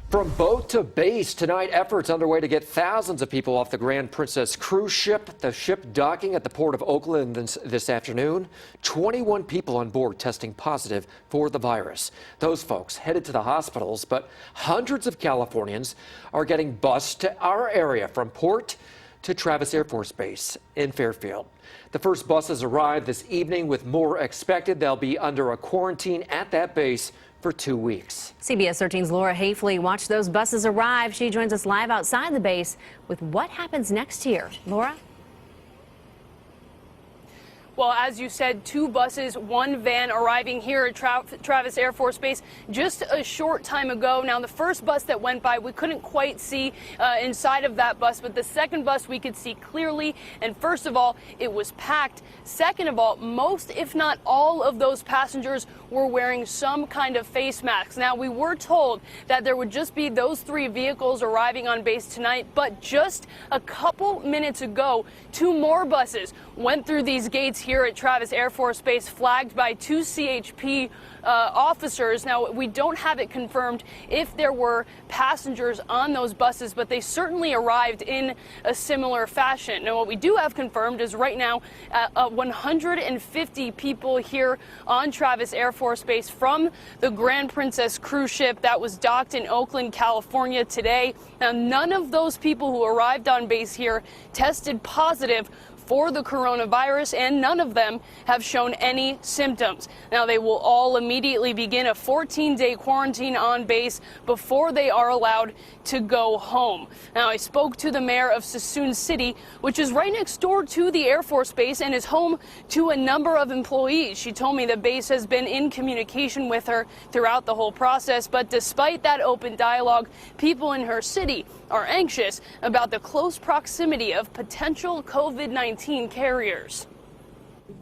From boat to base tonight, efforts underway to get thousands of people off the Grand Princess cruise ship. The ship docking at the port of Oakland this afternoon. 21 people on board testing positive for the virus. Those folks headed to the hospitals, but hundreds of Californians are getting bused to our area from port to Travis Air Force Base in Fairfield. The first buses arrived this evening with more expected. They'll be under a quarantine at that base for 2 weeks. CBS 13's Laura Hafley watched those buses arrive. She joins us live outside the base with what happens next here. Laura? Well, as you said, 2 buses, 1 van arriving here at Travis Air Force Base just a short time ago. Now, the first bus that went by, we couldn't quite see inside of that bus, but the second bus we could see clearly. And first of all, it was packed. Second of all, most, if not all, of those passengers were wearing some kind of face masks. Now, we were told that there would just be those 3 vehicles arriving on base tonight, but just a couple minutes ago, 2 more buses went through these gates here at Travis Air Force Base, flagged by 2 CHP officers. Now, we don't have it confirmed if there were passengers on those buses, but they certainly arrived in a similar fashion. Now, what we do have confirmed is right now 150 people here on Travis Air Force Base from the Grand Princess cruise ship that was docked in Oakland, California today. Now, none of those people who arrived on base here tested positive for the coronavirus, and none of them have shown any symptoms. Now, they will all immediately begin a 14-day quarantine on base before they are allowed to go home. Now, I spoke to the mayor of Suisun City, which is right next door to the Air Force Base and is home to a number of employees. She told me the base has been in communication with her throughout the whole process, but despite that open dialogue, people in her city are anxious about the close proximity of potential COVID-19 carriers.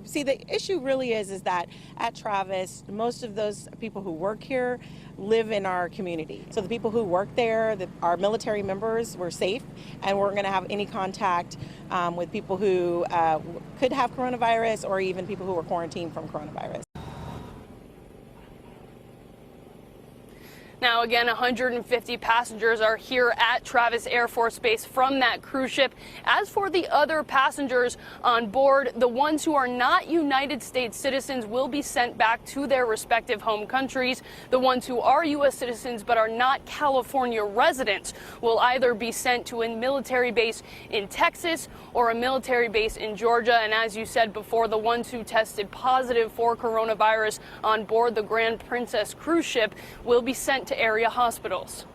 See, the issue really is that at Travis, most of those people who work here live in our community. So the people who work there, our military members, were safe, and we're going to have any contact with people who could have coronavirus, or even people who were quarantined from coronavirus. Now, again, 150 passengers are here at Travis Air Force Base from that cruise ship. As for the other passengers on board, the ones who are not United States citizens will be sent back to their respective home countries. The ones who are U.S. citizens but are not California residents will either be sent to a military base in Texas or a military base in Georgia. And as you said before, the ones who tested positive for coronavirus on board the Grand Princess cruise ship will be sent to area hospitals.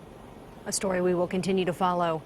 A story we will continue to follow.